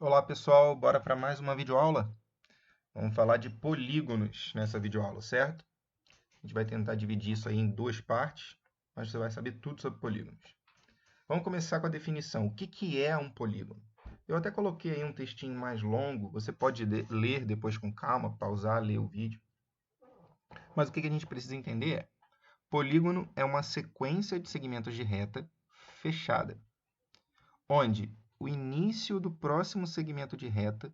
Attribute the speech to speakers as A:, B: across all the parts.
A: Olá pessoal, bora para mais uma videoaula? Vamos falar de polígonos nessa videoaula, certo? A gente vai tentar dividir isso aí em duas partes, mas você vai saber tudo sobre polígonos. Vamos começar com a definição. O que é um polígono? Eu até coloquei aí um textinho mais longo, você pode ler depois com calma, pausar, ler o vídeo. Mas o que a gente precisa entender é: polígono é uma sequência de segmentos de reta fechada, onde o início do próximo segmento de reta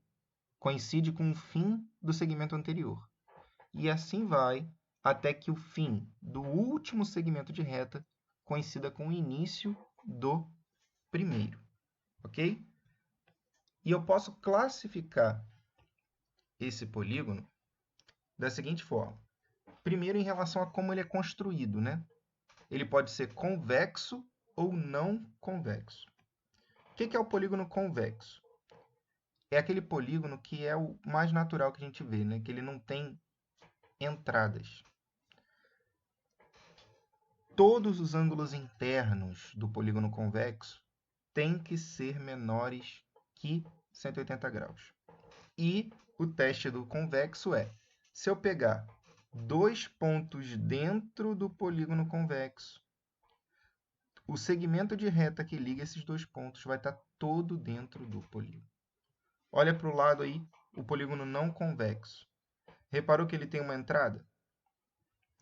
A: coincide com o fim do segmento anterior. E assim vai até que o fim do último segmento de reta coincida com o início do primeiro, ok? E eu posso classificar esse polígono da seguinte forma. Primeiro, em relação a como ele é construído, né? Ele pode ser convexo ou não convexo. O que é o polígono convexo? É aquele polígono que é o mais natural que a gente vê, né? Que ele não tem entradas. Todos os ângulos internos do polígono convexo têm que ser menores que 180 graus. E o teste do convexo é: se eu pegar dois pontos dentro do polígono convexo, o segmento de reta que liga esses dois pontos vai estar todo dentro do polígono. Olha para o lado aí, o polígono não convexo. Reparou que ele tem uma entrada?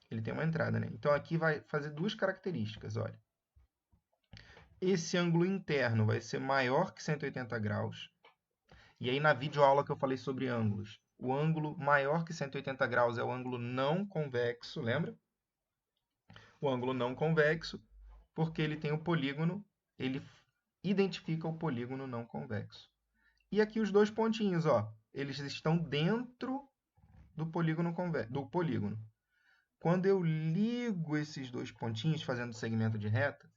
A: Ele tem uma entrada, né? Então aqui vai fazer duas características, olha. Esse ângulo interno vai ser maior que 180 graus. E aí na videoaula que eu falei sobre ângulos, o ângulo maior que 180 graus é o ângulo não convexo, lembra? O ângulo não convexo, porque ele tem o polígono, ele identifica o polígono não convexo. E aqui os dois pontinhos, ó, eles estão dentro do polígono do polígono. Quando eu ligo esses dois pontinhos fazendo segmento de reta,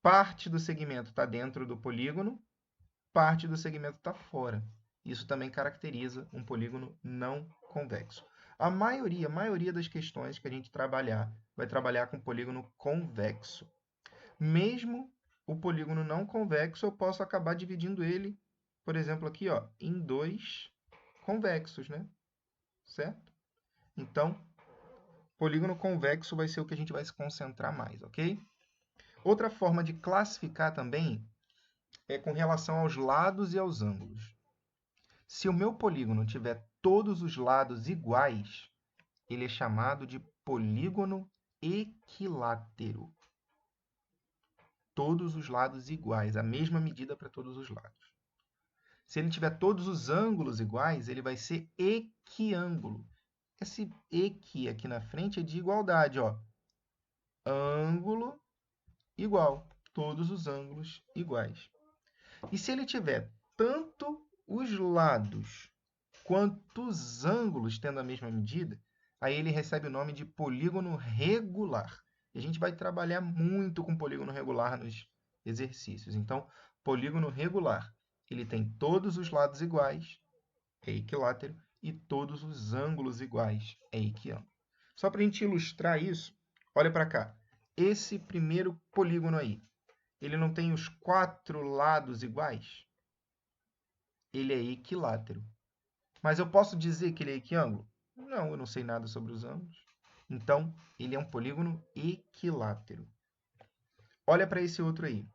A: parte do segmento está dentro do polígono, parte do segmento está fora. Isso também caracteriza um polígono não convexo. A maioria das questões que a gente trabalhar, vai trabalhar com polígono convexo. Mesmo o polígono não convexo, eu posso acabar dividindo ele, por exemplo, aqui, ó, em dois convexos, né? Certo? Então, polígono convexo vai ser o que a gente vai se concentrar mais, ok? Outra forma de classificar também é com relação aos lados e aos ângulos. Se o meu polígono tiver todos os lados iguais, ele é chamado de polígono equilátero. Todos os lados iguais, a mesma medida para todos os lados. Se ele tiver todos os ângulos iguais, ele vai ser equiângulo. Esse equi aqui na frente é de igualdade, ó. Ângulo igual, todos os ângulos iguais. E se ele tiver tanto os lados quanto os ângulos tendo a mesma medida, aí ele recebe o nome de polígono regular. E a gente vai trabalhar muito com polígono regular nos exercícios. Então, polígono regular, ele tem todos os lados iguais, é equilátero, e todos os ângulos iguais, é equiângulo. Só para a gente ilustrar isso, olha para cá. Esse primeiro polígono aí, ele não tem os quatro lados iguais? Ele é equilátero. Mas eu posso dizer que ele é equiângulo? Não, eu não sei nada sobre os ângulos. Então, ele é um polígono equilátero. Olha para esse outro aí.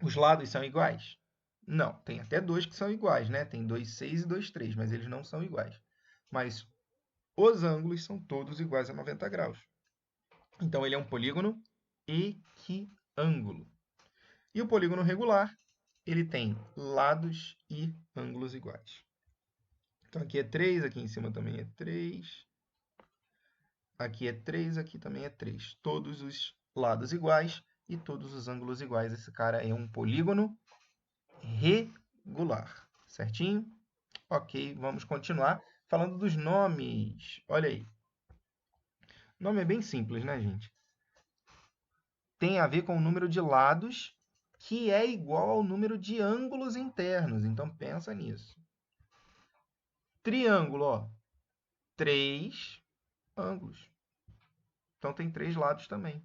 A: Os lados são iguais? Não, tem até dois que são iguais, né? Tem 2,6 e 2,3, mas eles não são iguais. Mas os ângulos são todos iguais a 90 graus. Então, ele é um polígono equiângulo. E o polígono regular, ele tem lados e ângulos iguais. Então, aqui é 3, aqui em cima também é 3. Aqui é 3, aqui também é 3. Todos os lados iguais e todos os ângulos iguais. Esse cara é um polígono regular. Certinho? Ok, vamos continuar falando dos nomes. Olha aí. O nome é bem simples, né, gente? Tem a ver com o número de lados, que é igual ao número de ângulos internos. Então, pensa nisso. Triângulo, ó. 3 ângulos. Então, tem 3 lados também.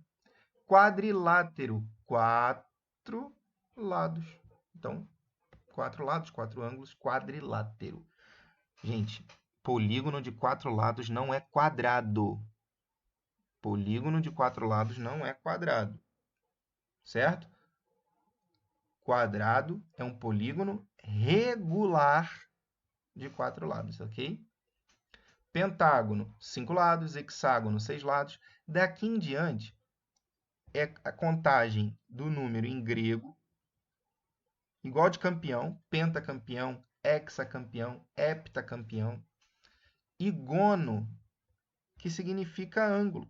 A: Quadrilátero, 4 lados. Então, 4 lados, 4 ângulos, quadrilátero. Gente, polígono de 4 lados não é quadrado. Polígono de 4 lados não é quadrado, certo? Quadrado é um polígono regular de 4 lados, ok? Pentágono, 5 lados. Hexágono, 6 lados. Daqui em diante, é a contagem do número em grego, igual de campeão, pentacampeão, hexacampeão, heptacampeão. E gono, que significa ângulo.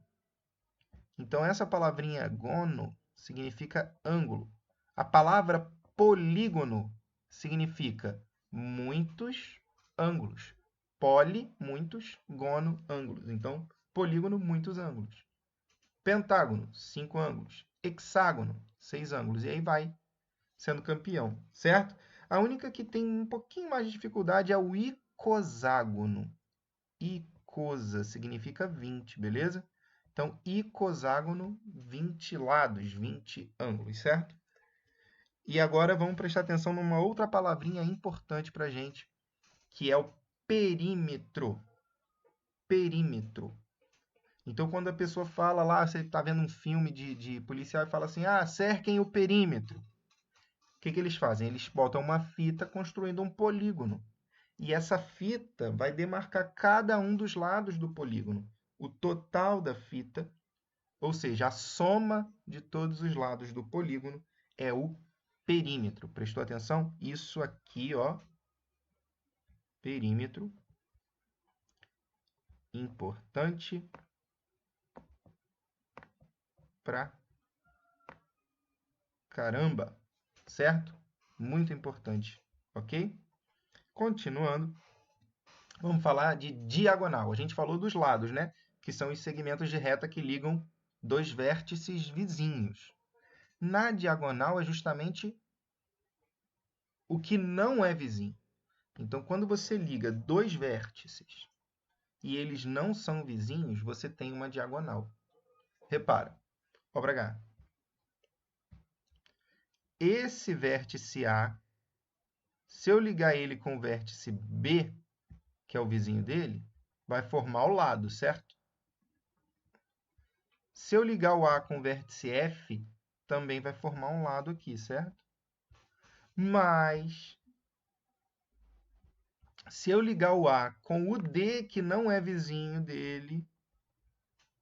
A: Então, essa palavrinha gono significa ângulo. A palavra polígono significa muitos ângulos. Poli, muitos, gono, ângulos. Então, polígono, muitos ângulos. Pentágono, 5 ângulos. Hexágono, 6 ângulos. E aí vai sendo campeão, certo? A única que tem um pouquinho mais de dificuldade é o icoságono. Icosa significa 20, beleza? Então, icoságono, 20 lados, 20 ângulos, certo? E agora vamos prestar atenção numa outra palavrinha importante para a gente, que é o perímetro. Perímetro. Então, quando a pessoa fala lá, você está vendo um filme de policial e fala assim, cerquem o perímetro. O que eles fazem? Eles botam uma fita construindo um polígono. E essa fita vai demarcar cada um dos lados do polígono. O total da fita, ou seja, a soma de todos os lados do polígono, é o perímetro. Prestou atenção? Isso aqui, ó, perímetro, importante pra caramba, certo? Muito importante, ok? Continuando, vamos falar de diagonal. A gente falou dos lados, né? Que são os segmentos de reta que ligam dois vértices vizinhos. Na diagonal é justamente o que não é vizinho. Então, quando você liga dois vértices e eles não são vizinhos, você tem uma diagonal. Repara, ó pra cá. Esse vértice A, se eu ligar ele com o vértice B, que é o vizinho dele, vai formar o lado, certo? Se eu ligar o A com o vértice F, também vai formar um lado aqui, certo? Mas, se eu ligar o A com o D, que não é vizinho dele,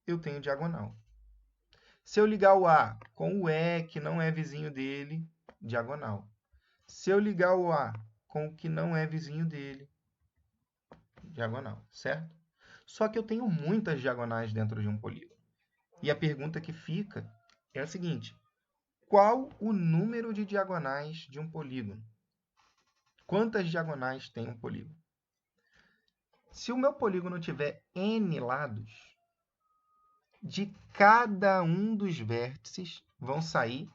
A: eu tenho diagonal. Se eu ligar o A com o E, que não é vizinho dele, diagonal. Se eu ligar o A com o que não é vizinho dele, diagonal, certo? Só que eu tenho muitas diagonais dentro de um polígono. E a pergunta que fica é a seguinte: qual o número de diagonais de um polígono? Quantas diagonais tem um polígono? Se o meu polígono tiver n lados, de cada um dos vértices vão sair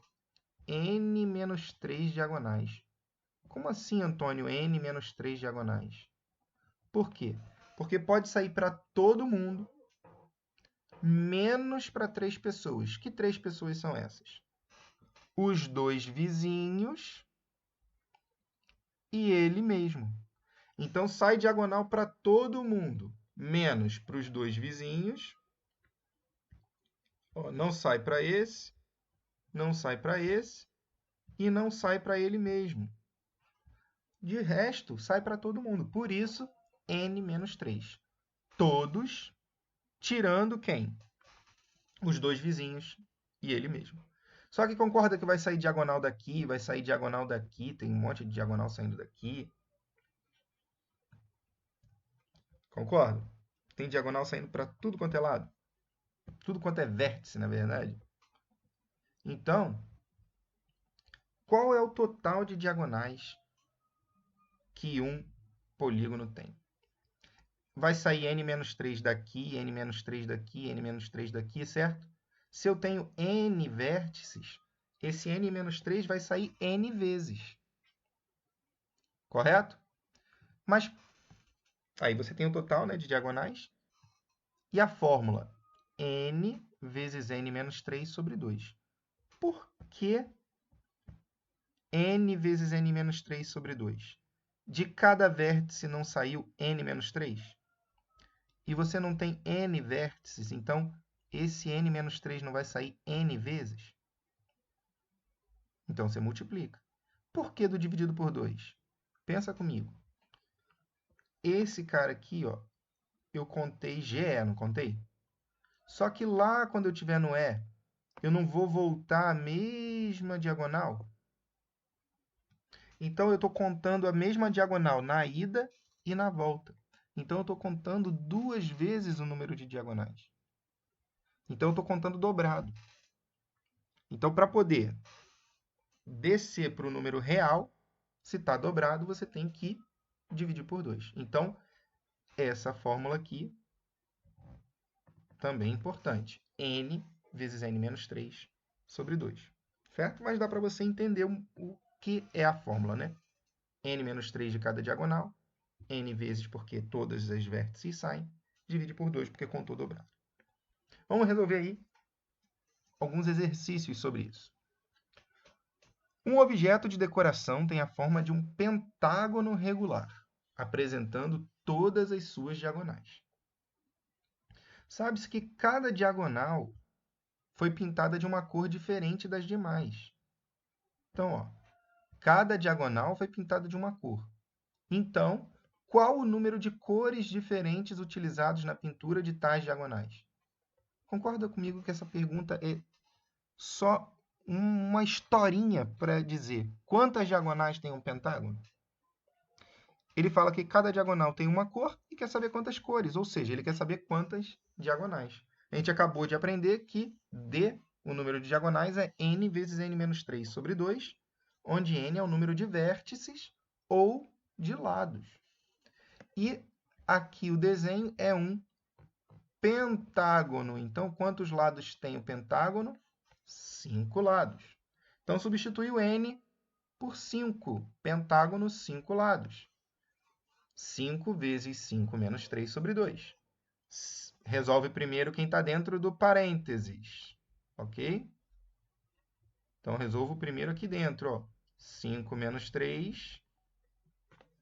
A: n menos 3 diagonais. Como assim, Antônio, n menos 3 diagonais? Por quê? Porque pode sair para todo mundo, menos para 3 pessoas. Que 3 pessoas são essas? Os dois vizinhos e ele mesmo. Então, sai diagonal para todo mundo, menos para os dois vizinhos. Ó, não sai para esse, não sai para esse e não sai para ele mesmo. De resto, sai para todo mundo. Por isso, n menos 3. Todos, tirando quem? Os dois vizinhos e ele mesmo. Só que concorda que vai sair diagonal daqui, vai sair diagonal daqui, tem um monte de diagonal saindo daqui. Concorda? Tem diagonal saindo para tudo quanto é lado. Tudo quanto é vértice, na verdade. Então, qual é o total de diagonais que um polígono tem? Vai sair n menos 3 daqui, n menos 3 daqui, n menos 3 daqui, certo? Se eu tenho n vértices, esse n menos 3 vai sair n vezes. Correto? Mas aí você tem o total, né, de diagonais. E a fórmula? N vezes n menos 3 sobre 2. Por que n vezes n menos 3 sobre 2. De cada vértice não saiu n menos 3? E você não tem n vértices, então esse n menos 3 não vai sair n vezes? Então você multiplica. Por que do dividido por 2? Pensa comigo. Esse cara aqui, ó, eu contei GE, não contei? Só que lá, quando eu estiver no E, eu não vou voltar a mesma diagonal? Então, eu estou contando a mesma diagonal na ida e na volta. Então, eu estou contando duas vezes o número de diagonais. Então, eu estou contando dobrado. Então, para poder descer para o número real, se está dobrado, você tem que dividir por 2. Então, essa fórmula aqui também é importante. N vezes n menos 3 sobre 2. Certo? Mas dá para você entender o que é a fórmula, né? N menos 3 de cada diagonal, n vezes porque todas as vértices saem, divide por 2 porque contou dobrado. Vamos resolver aí alguns exercícios sobre isso. Um objeto de decoração tem a forma de um pentágono regular, apresentando todas as suas diagonais. Sabe-se que cada diagonal foi pintada de uma cor diferente das demais. Então, ó, cada diagonal foi pintada de uma cor. Então, qual o número de cores diferentes utilizados na pintura de tais diagonais? Concorda comigo que essa pergunta é só uma historinha para dizer quantas diagonais tem um pentágono? Ele fala que cada diagonal tem uma cor e quer saber quantas cores, ou seja, ele quer saber quantas diagonais. A gente acabou de aprender que D, o número de diagonais, é n vezes n menos 3 sobre 2, onde n é o número de vértices ou de lados. E aqui o desenho é um pentágono. Então, quantos lados tem o pentágono? 5 lados. Então, substitui o n por 5. Pentágono, 5 lados. 5 vezes 5 menos 3 sobre 2. Resolve primeiro quem está dentro do parênteses. Ok? Então, resolvo primeiro aqui dentro. Ó. 5 menos 3,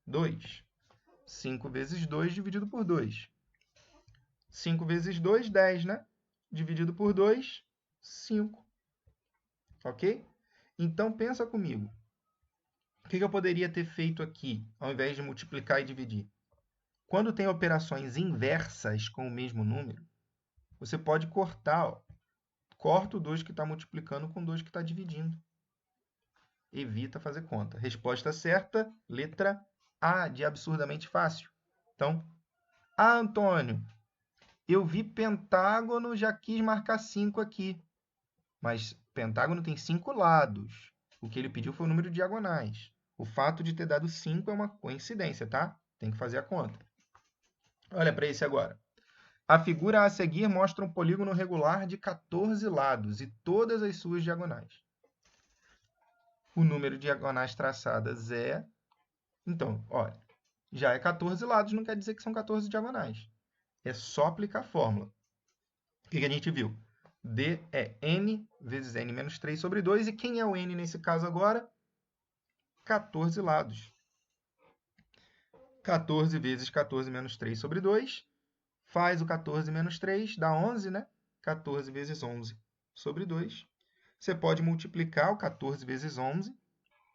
A: 2. 5 vezes 2 dividido por 2. 5 vezes 2, 10, né? Dividido por 2, 5. Ok? Então, pensa comigo. O que eu poderia ter feito aqui, ao invés de multiplicar e dividir? Quando tem operações inversas com o mesmo número, você pode cortar. Ó. Corta o 2 que está multiplicando com o 2 que está dividindo. Evita fazer conta. Resposta certa, letra A, de absurdamente fácil. Então, Antônio, eu vi pentágono, já quis marcar 5 aqui. Mas pentágono tem 5 lados. O que ele pediu foi o número de diagonais. O fato de ter dado 5 é uma coincidência, tá? Tem que fazer a conta. Olha para esse agora. A figura a seguir mostra um polígono regular de 14 lados e todas as suas diagonais. O número de diagonais traçadas é... Então, olha, já é 14 lados, não quer dizer que são 14 diagonais. É só aplicar a fórmula. O que a gente viu? D é n vezes n menos 3 sobre 2. E quem é o n nesse caso agora? 14 lados. 14 vezes 14 menos 3 sobre 2. Faz o 14 menos 3, dá 11, né? 14 vezes 11 sobre 2. Você pode multiplicar o 14 vezes 11,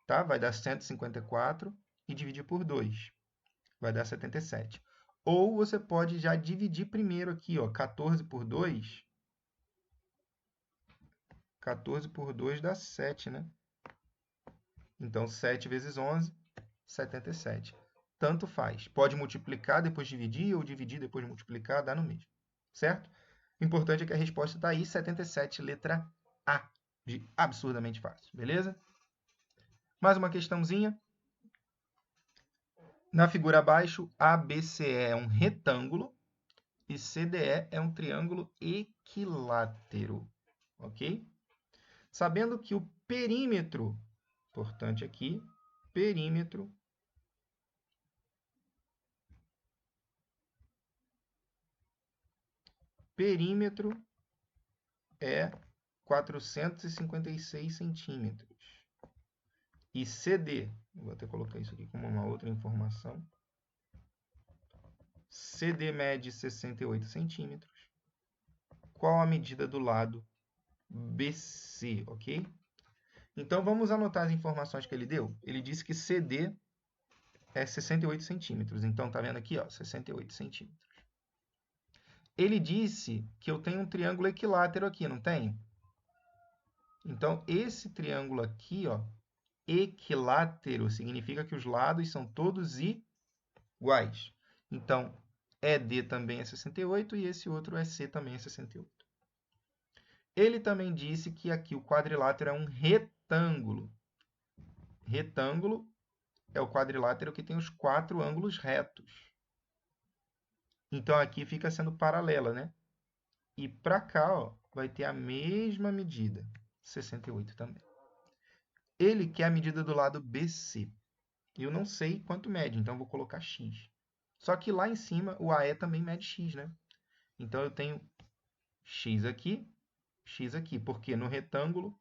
A: tá? Vai dar 154 e dividir por 2. Vai dar 77. Ou você pode já dividir primeiro aqui, ó, 14 por 2. 14 por 2 dá 7, né? Então, 7 vezes 11, 77. Tanto faz. Pode multiplicar, depois dividir, ou dividir, depois multiplicar, dá no mesmo. Certo? O importante é que a resposta está aí, 77, letra A, de absurdamente fácil. Beleza? Mais uma questãozinha. Na figura abaixo, ABCE é um retângulo e CDE é um triângulo equilátero. Ok? Sabendo que o perímetro, importante aqui, perímetro é 456 centímetros. e CD, vou até colocar isso aqui como uma outra informação, CD mede 68 centímetros, qual a medida do lado BC, ok? Então, vamos anotar as informações que ele deu. Ele disse que CD é 68 centímetros. Então, tá vendo aqui, ó, 68 centímetros. Ele disse que eu tenho um triângulo equilátero aqui, não tenho? Então, esse triângulo aqui, ó, equilátero, significa que os lados são todos iguais. Então, ED também é 68 e esse outro EC também é 68. Ele também disse que aqui o quadrilátero é um retângulo. Retângulo é o quadrilátero que tem os 4 ângulos retos. Então, aqui fica sendo paralela, né? E para cá, ó, vai ter a mesma medida, 68 também. Ele quer a medida do lado BC. Eu não sei quanto mede, então vou colocar x. Só que lá em cima, o AE também mede x, né? Então, eu tenho x aqui, porque no retângulo,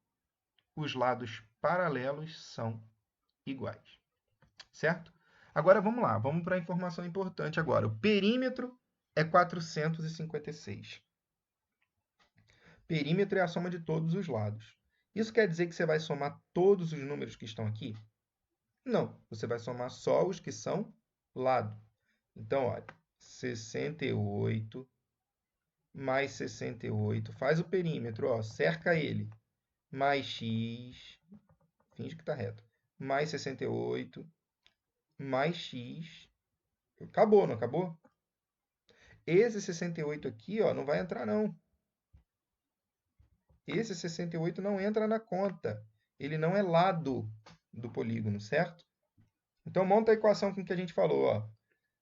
A: os lados paralelos são iguais. Certo? Agora, vamos lá. Vamos para a informação importante agora. O perímetro é 456. Perímetro é a soma de todos os lados. Isso quer dizer que você vai somar todos os números que estão aqui? Não. Você vai somar só os que são lado. Então, olha, 68 mais 68. Faz o perímetro, ó, cerca ele. Mais x, finge que está reto. Mais 68, mais x. Acabou, não acabou? Esse 68 aqui, ó, não vai entrar, não. Esse 68 não entra na conta. Ele não é lado do polígono, certo? Então, monta a equação com o que a gente falou, ó.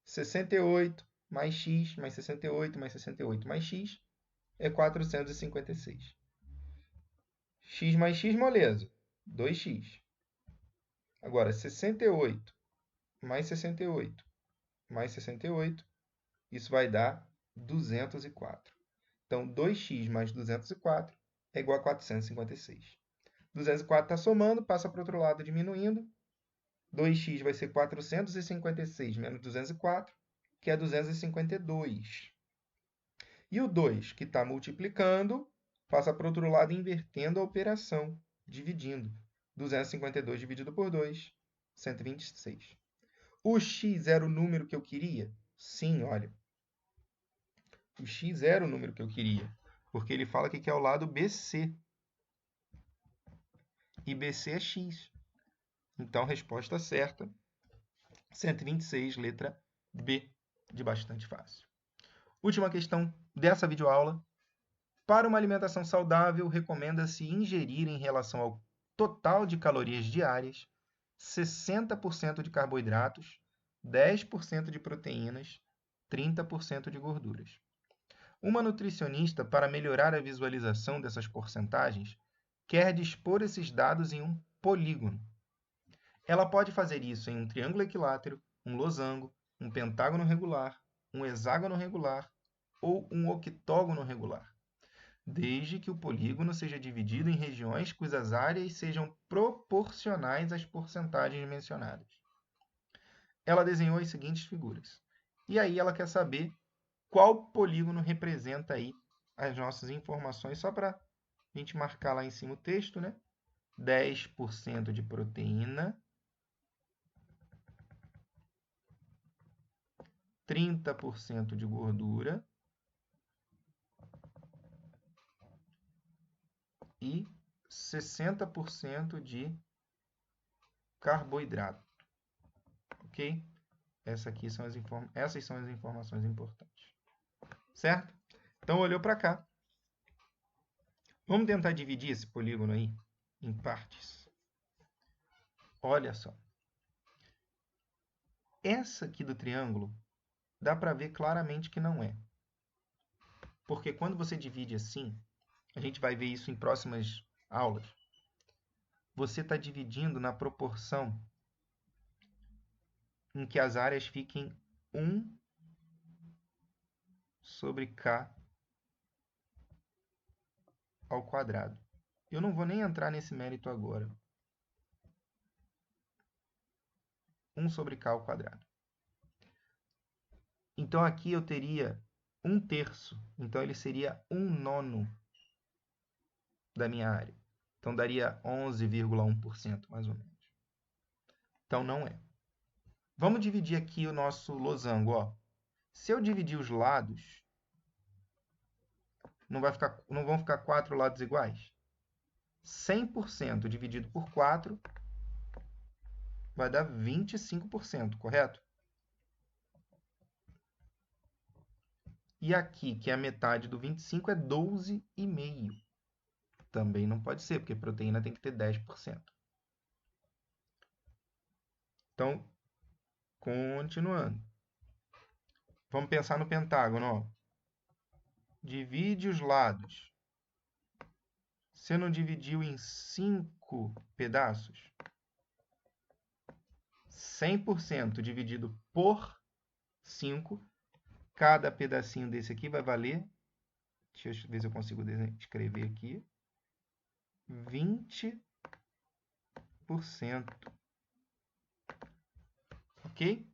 A: 68 mais x, mais 68, mais 68, mais x, é 456. X mais x, moleza. 2x. Agora, 68 mais 68, mais 68, isso vai dar 204. Então, 2x mais 204 é igual a 456. 204 está somando, passa para o outro lado diminuindo. 2x vai ser 456 menos 204, que é 252. E o 2, que está multiplicando, passa para o outro lado invertendo a operação, dividindo. 252 dividido por 2, 126. O x era o número que eu queria? Sim, olha. O x era o número que eu queria, porque ele fala que é o lado BC. E BC é x. Então, resposta certa, 126, letra B, de bastante fácil. Última questão dessa videoaula. Para uma alimentação saudável, recomenda-se ingerir, em relação ao total de calorias diárias, 60% de carboidratos, 10% de proteínas, 30% de gorduras. Uma nutricionista, para melhorar a visualização dessas porcentagens, quer dispor esses dados em um polígono. Ela pode fazer isso em um triângulo equilátero, um losango, um pentágono regular, um hexágono regular ou um octógono regular, desde que o polígono seja dividido em regiões cujas áreas sejam proporcionais às porcentagens mencionadas. Ela desenhou as seguintes figuras. E aí ela quer saber qual polígono representa aí as nossas informações, só para a gente marcar lá em cima o texto, né? 10% de proteína, 30% de gordura e 60% de carboidrato. Ok? Essas são as informações importantes. Certo? Então, olhou para cá. Vamos tentar dividir esse polígono aí em partes. Olha só. Essa aqui do triângulo, dá para ver claramente que não é. Porque quando você divide assim, a gente vai ver isso em próximas aulas, você está dividindo na proporção em que as áreas fiquem 1 sobre k ao quadrado. Eu não vou nem entrar nesse mérito agora. 1 sobre k ao quadrado. Então, aqui eu teria 1/3. Então, ele seria 1/9 da minha área. Então, daria 11,1%, mais ou menos. Então, não é. Vamos dividir aqui o nosso losango. Ó. Se eu dividir os lados, não vão ficar 4 lados iguais? 100% dividido por 4 vai dar 25%, correto? E aqui, que é a metade do 25, é 12,5%. Também não pode ser, porque proteína tem que ter 10%. Então, continuando. Vamos pensar no pentágono. Ó. Divide os lados. Você não dividiu em 5 pedaços? 100% dividido por 5. Cada pedacinho desse aqui vai valer, deixa eu ver se eu consigo escrever aqui, 20%. Ok?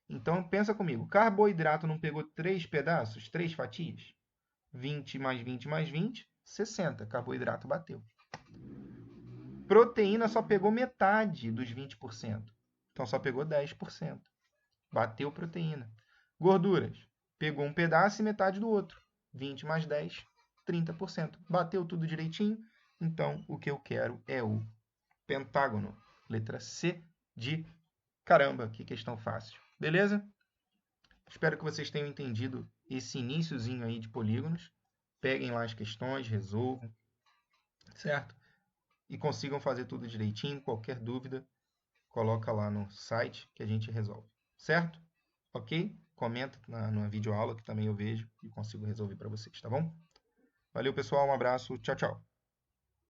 A: Então, pensa comigo. Carboidrato não pegou 3 pedaços, 3 fatias? 20 mais 20 mais 20, 60. Carboidrato bateu. Proteína só pegou metade dos 20%. Então, só pegou 10%. Bateu proteína. Gorduras. Pegou um pedaço e metade do outro. 20 mais 10, 30%. Bateu tudo direitinho. Então, o que eu quero é o pentágono. Letra C de caramba, que questão fácil. Beleza? Espero que vocês tenham entendido esse iniciozinho aí de polígonos. Peguem lá as questões, resolvam, certo? E consigam fazer tudo direitinho. Qualquer dúvida, coloca lá no site que a gente resolve, certo? Ok? Comenta na videoaula que também eu vejo e consigo resolver para vocês, tá bom? Valeu, pessoal. Um abraço. Tchau, tchau.